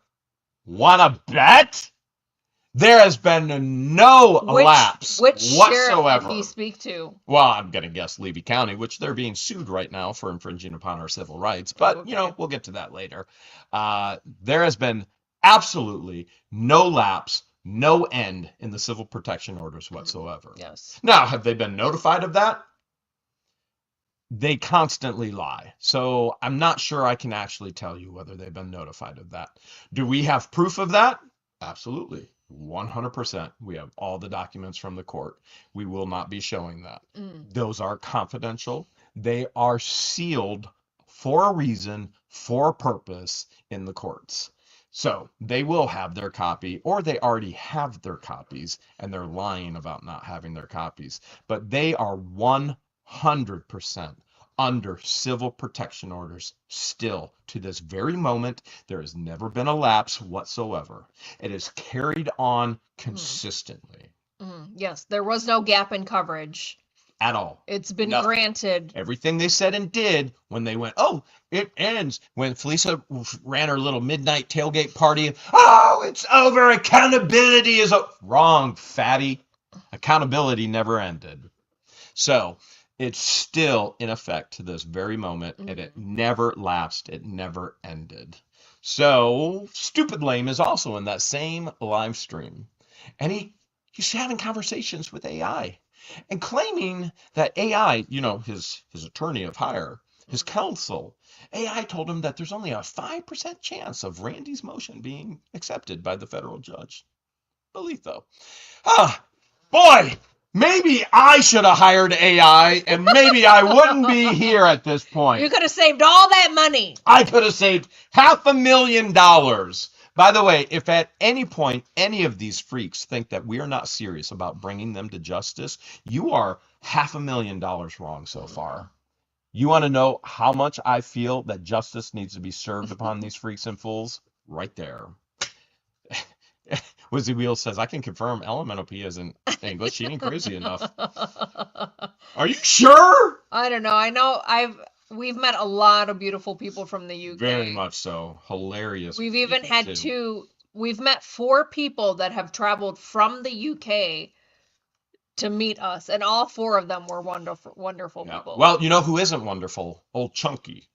Wanna bet? There has been no lapse Which sheriff whatsoever. did he speak to? Well, I'm going to guess Levy County, which they're being sued right now for infringing upon our civil rights. But, Okay. you know, we'll get to that later. There has been absolutely no lapse, no end in the civil protection orders whatsoever. Yes. Now, have they been notified of that? They constantly lie. So I'm not sure I can actually tell you whether they've been notified of that. Do we have proof of that? Absolutely. 100%. We have all the documents from the court. We will not be showing that. Those are confidential. They are sealed for a reason, for a purpose in the courts. So they will have their copy, or they already have their copies, and they're lying about not having their copies. But they are 100% under civil protection orders still to this very moment. There has never been a lapse whatsoever. It is carried on consistently. Yes, there was no gap in coverage At all. It's been Nothing. granted. Everything they said and did when they went, oh, it ends. When Felicia ran her little midnight tailgate party, oh, it's over. Accountability is over. Wrong, fatty. Accountability never ended. So it's still in effect to this very moment, and it never lapsed. It never ended. So Stupid Lame is also in that same live stream, and he's having conversations with AI and claiming that AI, you know, his attorney of hire, his counsel, AI told him that there's only a 5% chance of Randy's motion being accepted by the federal judge. Believe though. Boy, maybe I should have hired AI, and maybe I wouldn't be here at this point. You could have saved all that money. I could have saved $500,000. By the way, if at any point any of these freaks think that we are not serious about bringing them to justice, you are $500,000 wrong so far. You want to know how much I feel that justice needs to be served upon these freaks and fools? Right there. Wizzy Wheels says, I can confirm LMNOP isn't English. She ain't crazy enough. Are you sure? I don't know. I know we've met a lot of beautiful people from the UK. Very much so. Hilarious. We've even had we've met 4 people that have traveled from the UK to meet us, and all 4 of them were wonderful people. Well, you know who isn't wonderful? Old Chunky.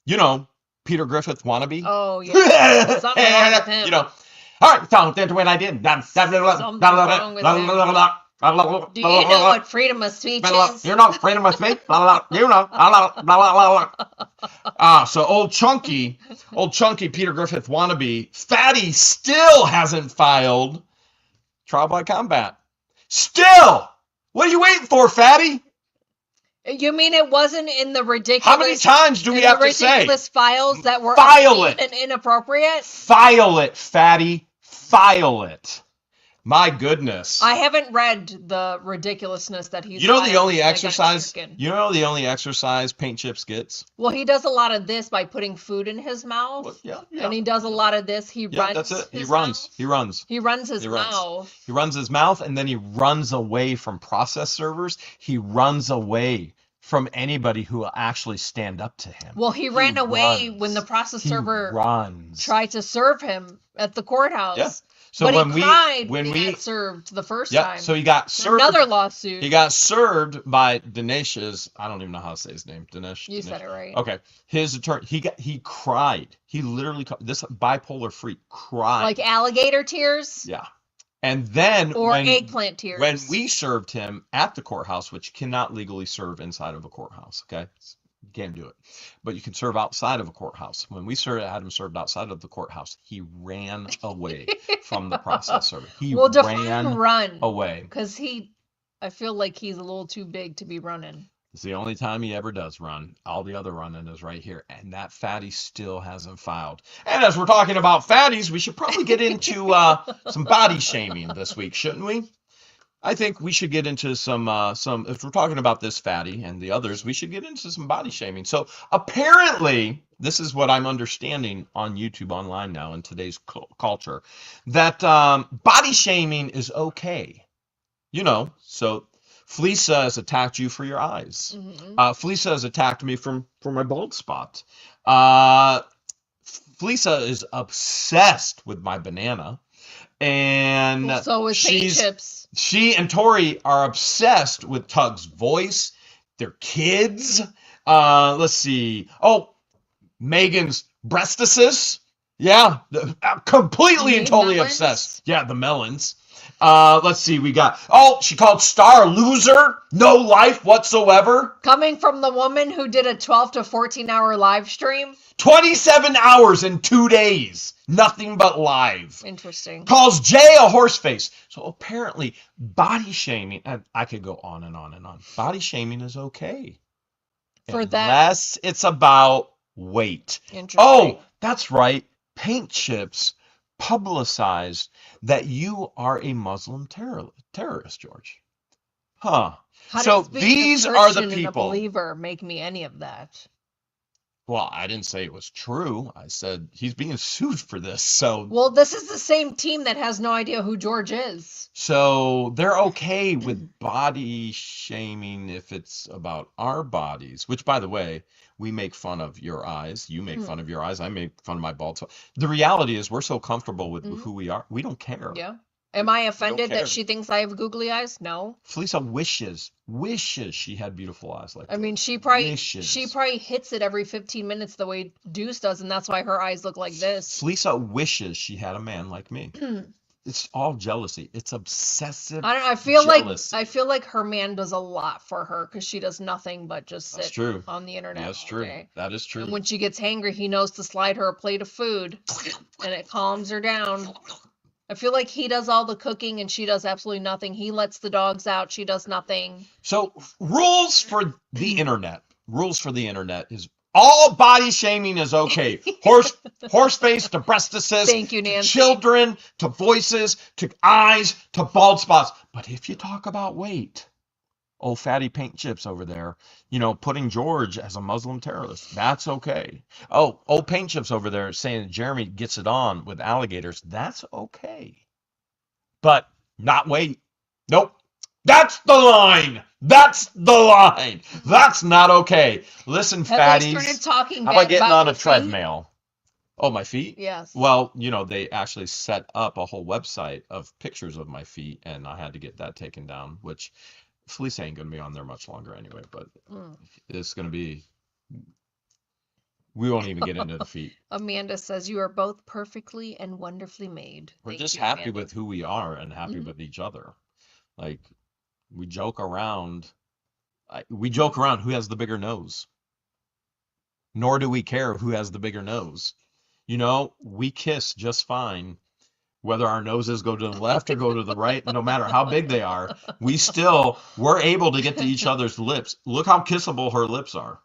You know, Peter Griffith wannabe. Oh, yeah. Something wrong with him. You know, all right, something when I did. Something wrong with him. Do you know what freedom of speech is? You know freedom of speech. You know. So old Chunky Peter Griffith wannabe, Fatty still hasn't filed trial by combat. Still, what are you waiting for, Fatty? You mean it wasn't in the ridiculous? How many times do we have to say? Ridiculous files that were File it and inappropriate. File it, Fatty. File it. My goodness. I haven't read the ridiculousness that he's. You know the only against exercise. chicken. You know the only exercise Paint Chips gets. Well, he does a lot of this by putting food in his mouth. Well, yeah. And he does a lot of this. He runs. That's it. His Runs. mouth. He runs. He runs his mouth. He runs his mouth, and then he runs away from process servers. He runs away from anybody who will actually stand up to him. Well, he ran away when the process server tried to serve him at the courthouse. Yeah. So but when he cried when he we got served the first yeah, time. so he got served. Another lawsuit. He got served by Dinesh's. I don't even know how to say his name. Dinesh. You said it right. Okay. His attorney. He cried. He literally this bipolar freak cried. Like alligator tears. Yeah. And then eggplant tears. When we served him at the courthouse, which you cannot legally serve inside of a courthouse, okay? You can't do it. But you can serve outside of a courthouse. When we had him served outside of the courthouse, he ran away from the process server. He ran run away. Because I feel like he's a little too big to be running. It's the only time he ever does run. All the other running is right here. And that fatty still hasn't filed. And as we're talking about fatties, we should probably get into some body shaming this week, shouldn't we? I think we should get into some, if we're talking about this fatty and the others, we should get into some body shaming. So apparently, this is what I'm understanding on YouTube online now in today's culture, that body shaming is okay. You know, so Fleesa has attacked you for your eyes. Mhm. Fleesa has attacked me for my bald spot. Fleesa is obsessed with my banana. And Well, so is Paint Chips. she and Tori are obsessed with Tug's voice, their kids. Let's see. Oh, Megan's breastises. Yeah, completely and totally Melons? obsessed. Yeah, the melons. Let's see. We got. Oh, she called Star a loser. No life whatsoever. Coming from the woman who did a 12 to 14 hour live stream. 27 hours in 2 days. Nothing but live. Interesting. Calls Jay a horse face. So apparently, body shaming, and I could go on and on and on. Body shaming is okay. For that. Unless it's about weight. Interesting. Oh, that's right. Paint Chips publicized that you are a Muslim terrorist, George. Huh. How So does being these a are the Christian and a people. believer make me any of that? Well, I didn't say it was true. I said he's being sued for this. So Well, this is the same team that has no idea who George is. So they're okay with body shaming if it's about our bodies, which, by the way, we make fun of your eyes. You make fun of your eyes. I make fun of my bald spot. The reality is we're so comfortable with who we are. We don't care. Yeah. Am I offended care. that she thinks I have googly eyes? No. Felicia wishes she had beautiful eyes like I that. mean, she probably Wishes. hits it every 15 minutes the way Deuce does, and that's why her eyes look like this. Felicia wishes she had a man like me. It's all jealousy. It's obsessive I don't know. jealousy. I feel like her man does a lot for her because she does nothing but just That's sit true. on the internet. That's all true. day. That is true. And when she gets hangry, he knows to slide her a plate of food, and it calms her down. I feel like he does all the cooking and she does absolutely nothing. He lets the dogs out. She does nothing. So rules for the internet. Rules for the internet is all body shaming is okay. Horse face to breastises. Thank you, to Nancy. children, to voices, to eyes, to bald spots. But if you talk about weight, oh, fatty Paint Chips over there, putting George as a Muslim terrorist, that's okay. Oh, Paint Chips over there saying that Jeremy gets it on with alligators, that's okay. But not weight. Nope. That's the line. That's the line. That's not okay. Listen, Have they fatties. started talking How about back getting about on a your feet? treadmill? Oh, my feet? Yes. Well, they actually set up a whole website of pictures of my feet, and I had to get that taken down, which Felicia ain't going to be on there much longer anyway, but it's going to be, we won't even get into the feet. Amanda says you are both perfectly and wonderfully made. We're Thank just you, happy Amanda. with who we are and happy with each other. Like, we joke around. We joke around who has the bigger nose. Nor do we care who has the bigger nose. We kiss just fine. Whether our noses go to the left or go to the right, no matter how big they are, we're able to get to each other's lips. Look how kissable her lips are.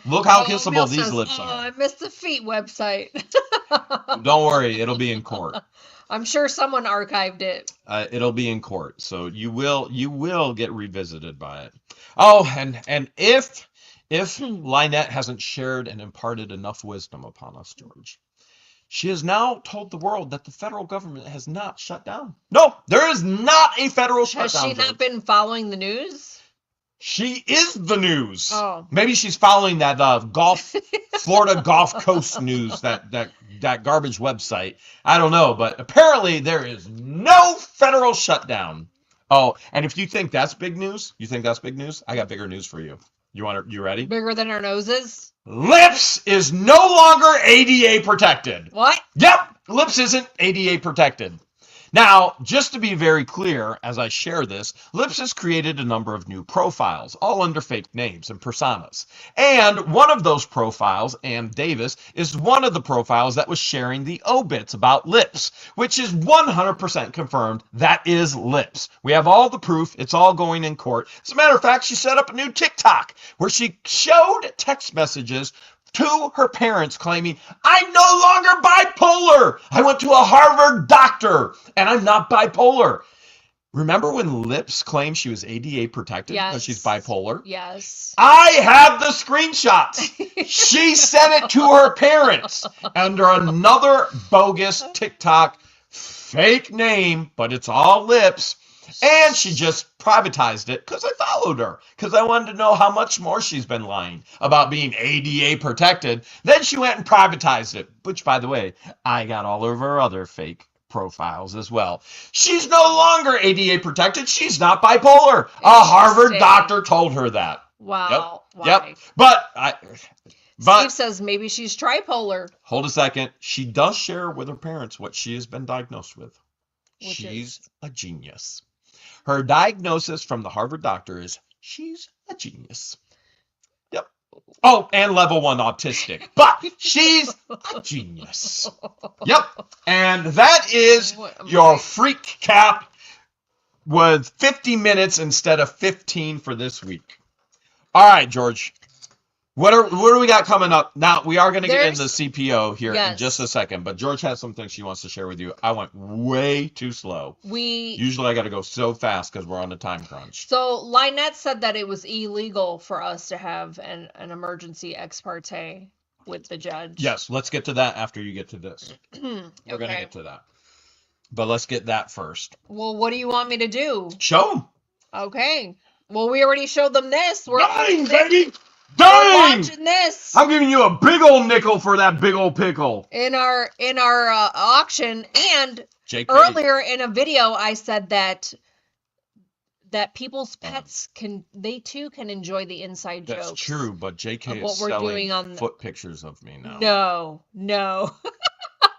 Look how kissable Bill these says, lips "Oh, are. I missed the feet website." Don't worry, it'll be in court. I'm sure someone archived it. It'll be in court, so you will get revisited by it. Oh, and if Lynette hasn't shared and imparted enough wisdom upon us, George, she has now told the world that the federal government has not shut down. No, there is not a federal shutdown. Has she not George. been following the news? She is the news. Oh. Maybe she's following that Florida Gulf Coast news, that garbage website. I don't know, but apparently there is no federal shutdown. Oh, and if you think that's big news, I got bigger news for you. You ready? Bigger than our noses? Lips is no longer ADA protected. What? Yep, lips isn't ADA protected. Now, just to be very clear, as I share this, Lips has created a number of new profiles, all under fake names and personas. And one of those profiles, Ann Davis, is one of the profiles that was sharing the obits about Lips, which is 100% confirmed that is Lips. We have all the proof. It's all going in court. As a matter of fact, she set up a new TikTok where she showed text messages to her parents claiming, I'm no longer bipolar. I went to a Harvard doctor and I'm not bipolar. Remember when Lips claimed she was ADA protected because she's bipolar? Yes. I have the screenshots. She sent it to her parents under another bogus TikTok fake name, but it's all Lips. And she just privatized it because I followed her, because I wanted to know how much more she's been lying about being ADA protected. Then she went and privatized it, which, by the way, I got all of her other fake profiles as well. She's no longer ADA protected. She's not bipolar. A Harvard doctor told her that. Wow. Yep. But Steve says maybe she's tripolar. Hold a second. She does share with her parents what she has been diagnosed with. She's a genius. Her diagnosis from the Harvard doctor is she's a genius. Yep. Oh, and level 1 autistic. But she's a genius. Yep. And that is your freak cap with 50 minutes instead of 15 for this week. All right, George. What do we got coming up? Now, we are going to get into the CPO here in just a second, but George has some things she wants to share with you. I went way too slow. Usually I got to go so fast because we're on a time crunch. So Lynette said that it was illegal for us to have an emergency ex parte with the judge. Yes, let's get to that after you get to this. We're going to get to that. But let's get that first. Well, what do you want me to do? Show them. Okay. Well, we already showed them this. Dang, baby! We're Dang! watching this. I'm giving you a big old nickel for that big old pickle. In our auction, and JK. earlier in a video I said that people's pets they too can enjoy the inside jokes. That's true, but JK what is we're selling doing on foot pictures of me now. No.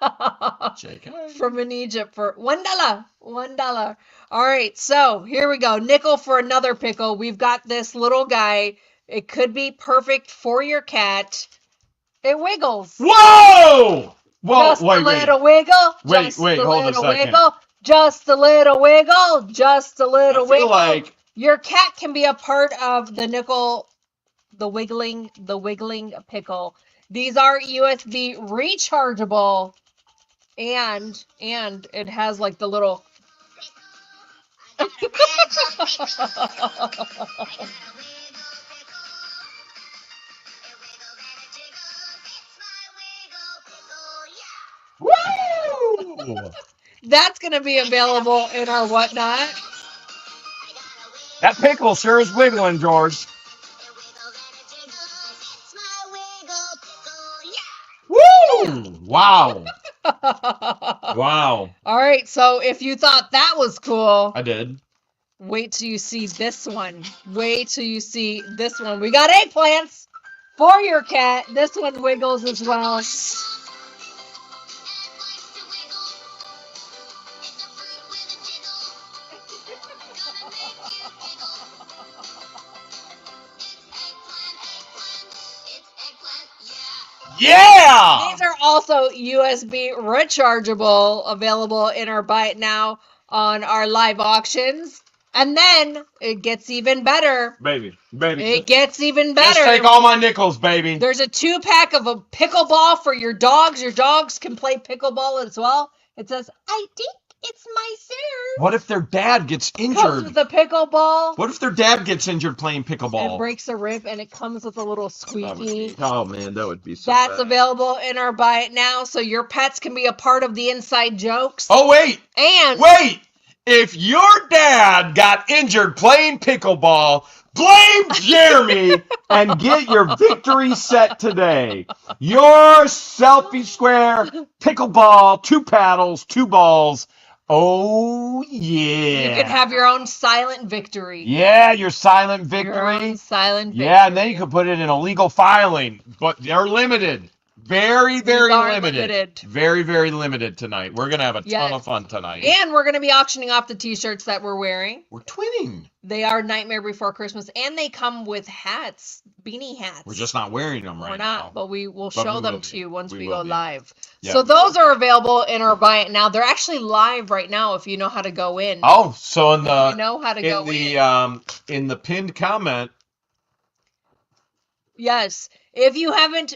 JK. From in Egypt for $1. $1. All right, so here we go. Nickel for another pickle. We've got this little guy. It could be perfect for your cat. It wiggles. Whoa! Whoa, just a little wiggle. Wait, hold a second. Wiggle. Just a little wiggle. Just a little wiggle. Like your cat can be a part of the nickel, the wiggling pickle. These are USB rechargeable, and it has like the little. Woo! That's going to be available in our whatnot. That pickle sure is wiggling, George. Woo! Wow. Wow. All right, so if you thought that was cool, I did. Wait till you see this one. Wait till you see this one. We got eggplants for your cat. This one wiggles as well. Yeah! These are also USB rechargeable, available in our Buy It Now on our live auctions. And then it gets even better. Baby. It gets even better. Just take all my nickels, baby. There's a 2-pack of a pickleball for your dogs. Your dogs can play pickleball as well. It says, I think it's my serve. What if their dad gets injured? Comes with a pickleball. What if their dad gets injured playing pickleball? It breaks a rib and it comes with a little squeaky. Oh man, that would be so That's bad. available in our Buy It Now, so your pets can be a part of the inside jokes. Oh wait! And wait! If your dad got injured playing pickleball, blame Jeremy and get your victory set today. Your selfie square, pickleball, 2 paddles, 2 balls. Oh, yeah. You can have your own silent victory. Yeah, your silent victory. Your own silent victory. Yeah, and then you can put it in a legal filing, but they're limited. Very, These very are limited. Very, very limited tonight. We're going to have a ton of fun tonight. And we're going to be auctioning off the t-shirts that we're wearing. We're twinning. They are Nightmare Before Christmas, and they come with hats, beanie hats. We're just not wearing them right now. We're not, but we will show them to you once we go live. Yeah, so those are available in our buy it now. They're actually live right now if you know how to go in. Oh, so in the you know how to go in the pinned comment. Yes, if you haven't.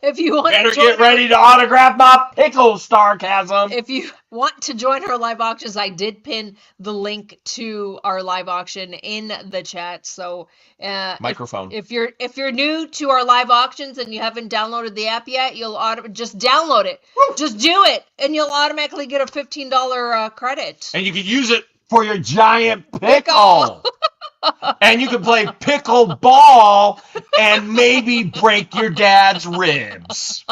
If you want better get ready to autograph my pickle, Starcasm. If you want to join our live auctions, I did pin the link to our live auction in the chat. So microphone. If you're new to our live auctions and you haven't downloaded the app yet, you'll just download it. Woo! Just do it, and you'll automatically get a $15 credit. And you can use it for your giant pickle. And you can play pickle ball and maybe break your dad's ribs.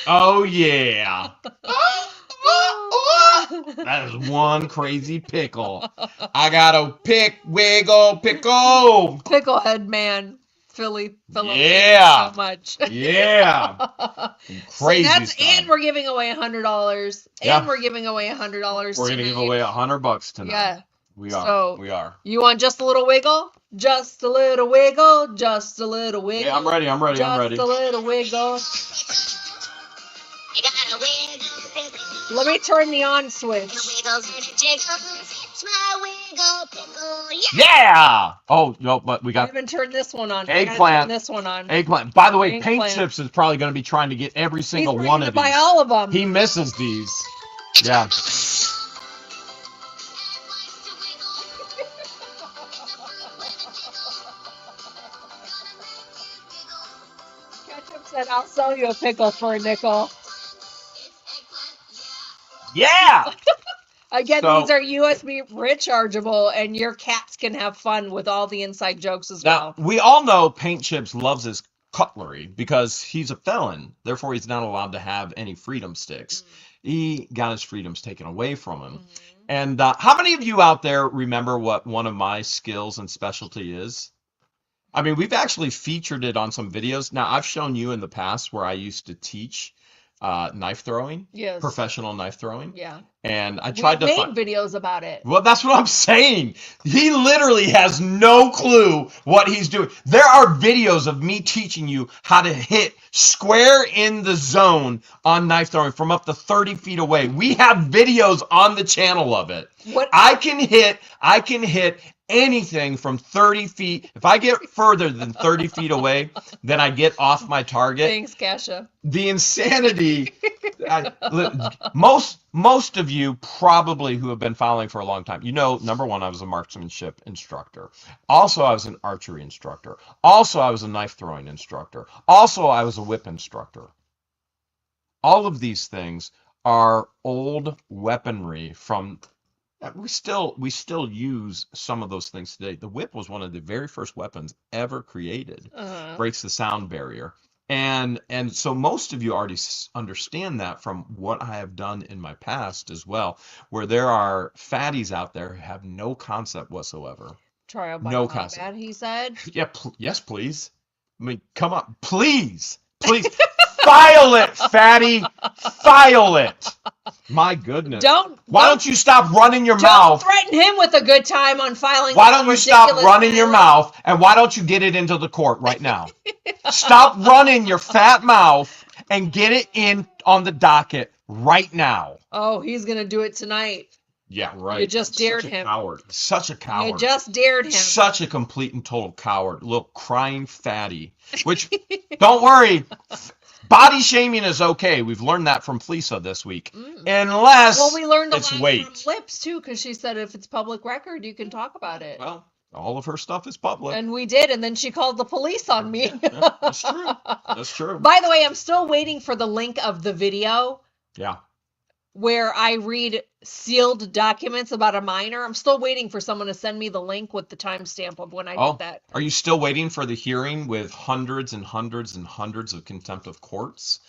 Oh, yeah. That is one crazy pickle. I got a pickle. Picklehead man. Philip. Yeah. So much. Yeah. Crazy stuff. And we're giving away $100. And we're giving away $100. We're going to give away $100 tonight. Yeah. We are. You want just a little wiggle? Just a little wiggle. Just a little wiggle. Yeah, I'm ready. Just a little wiggle. Let me turn the on switch. Yeah! Oh, no, but we got... I haven't turned this one on. Eggplant. This one on. Eggplant. By the way, Paint Chips is probably going to be trying to get every single one of these. Buy all of them. He misses these. Yeah. Said, I'll sell you a pickle for a nickel. Yeah! Again, these are USB rechargeable, and your cats can have fun with all the inside jokes as well. Now, we all know Paint Chips loves his cutlery because he's a felon. Therefore, he's not allowed to have any freedom sticks. He got his freedoms taken away from him. And how many of you out there remember what one of my skills and specialty is? I mean, we've actually featured it on some videos. Now, I've shown you in the past where I used to teach knife throwing, professional knife throwing. Yeah. And I tried to make videos about it. Well, that's what I'm saying. He literally has no clue what he's doing. There are videos of me teaching you how to hit square in the zone on knife throwing from up to 30 feet away. We have videos on the channel of it. I can hit anything from 30 feet. If I get further than 30 feet away, then I get off my target. Thanks, Kasha. The insanity. Most of you probably who have been following for a long time, you know, number one, I was a marksmanship instructor. Also, I was an archery instructor. Also, I was a knife throwing instructor. Also, I was a whip instructor. All of these things are old weaponry from... We still use some of those things today. The whip was one of the very first weapons ever created. Breaks the sound barrier. And so most of you already understand that from what I have done in my past as well, where there are fatties out there who have no concept whatsoever. Trial by combat, bad, he said. Yeah, yes, please. I mean, come on, please. File it, fatty. File it. My goodness. Why don't you stop running your mouth? Don't threaten him with a good time on filing. Why don't you stop running your mouth, and why don't you get it into the court right now? Stop running your fat mouth and get it in on the docket right now. Oh, he's going to do it tonight. Yeah, right. You just dared him. Such a coward. You just dared him. Such a complete and total coward. Little crying fatty. Which, don't worry. Body shaming is okay. We've learned that from Fleesa this week. Unless we learned a it's lot weight. From Lips, too, because she said if it's public record, you can talk about it. Well, all of her stuff is public. And we did, and then she called the police on me. Yeah, that's true. That's true. By the way, I'm still waiting for the link of the video. Yeah. Where I read sealed documents about a minor. I'm still waiting for someone to send me the link with the timestamp of when I did that. Are you still waiting for the hearing with hundreds and hundreds and hundreds of contempt of courts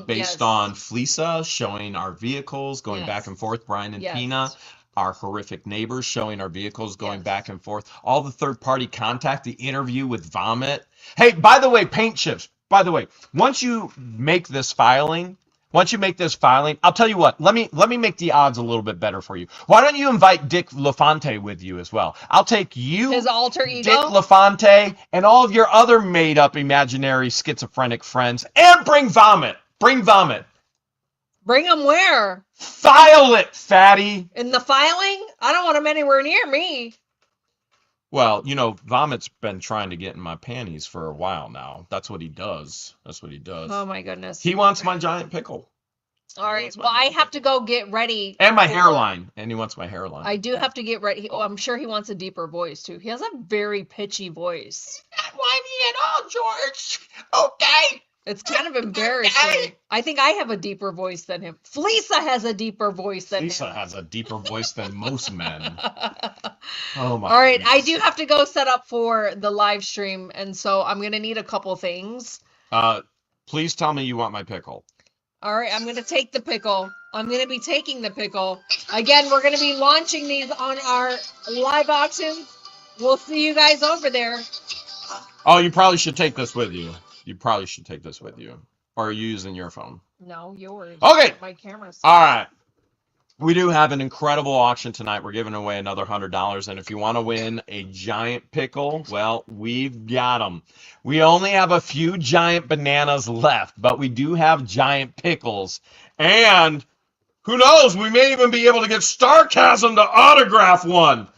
based on Fleesa showing our vehicles going back and forth, Brian and Pina, our horrific neighbors showing our vehicles going back and forth, all the third-party contact, the interview with Vomit. Hey, by the way, Paint Chips, By the way, once you make this filing, I'll tell you what. Let me make the odds a little bit better for you. Why don't you invite Dick LaFonte with you as well? I'll take you, His alter ego, Dick LaFonte, and all of your other made-up imaginary schizophrenic friends, and bring Vomit. Bring Vomit. Bring him where? File it, fatty. In the filing? I don't want him anywhere near me. Well, Vomit's been trying to get in my panties for a while now. That's what he does. Oh my goodness. He wants my giant pickle. All right. Well, I have to go get ready. And my hairline. And he wants my hairline. I do have to get ready. Oh, I'm sure he wants a deeper voice too. He has a very pitchy voice. Not whiny at all, George. Okay. It's kind of embarrassing. I think I have a deeper voice than him. Felisa has a deeper voice than him. Felisa has a deeper voice than most men. Oh my. All right, goodness. I do have to go set up for the live stream, and so I'm gonna need a couple things. Please tell me you want my pickle. All right, I'm gonna take the pickle. I'm gonna be taking the pickle. Again, we're gonna be launching these on our live auctions. We'll see you guys over there. Oh, you probably should take this with you. Or are you using your phone? No, yours. Okay. My camera's. All right. We do have an incredible auction tonight. We're giving away another $100. And if you want to win a giant pickle, well, we've got them. We only have a few giant bananas left, but we do have giant pickles. And who knows, we may even be able to get Starcasm to autograph one.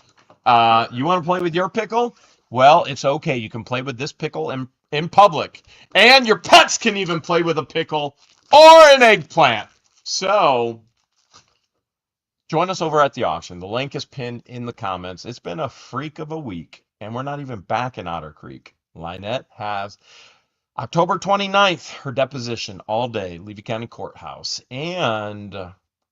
You want to play with your pickle? Well, it's okay. You can play with this pickle in public. And your pets can even play with a pickle or an eggplant. So join us over at the auction. The link is pinned in the comments. It's been a freak of a week, and we're not even back in Otter Creek. Lynette has October 29th, her deposition all day, Levy County Courthouse. And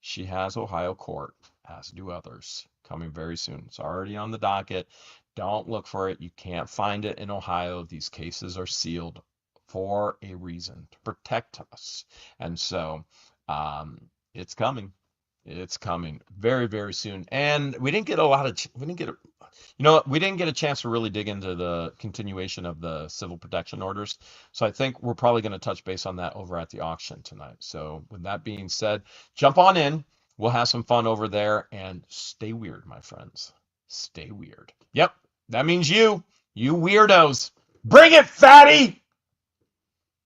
she has Ohio Court, as do others, coming very soon. It's already on the docket. Don't look for it. You can't find it in Ohio. These cases are sealed for a reason, to protect us. And so it's coming. It's coming very, very soon. And we didn't get a chance to really dig into the continuation of the civil protection orders. So I think we're probably going to touch base on that over at the auction tonight. So with that being said, jump on in. We'll have some fun over there, and stay weird, my friends. Stay weird. Yep. That means you weirdos. Bring it, fatty!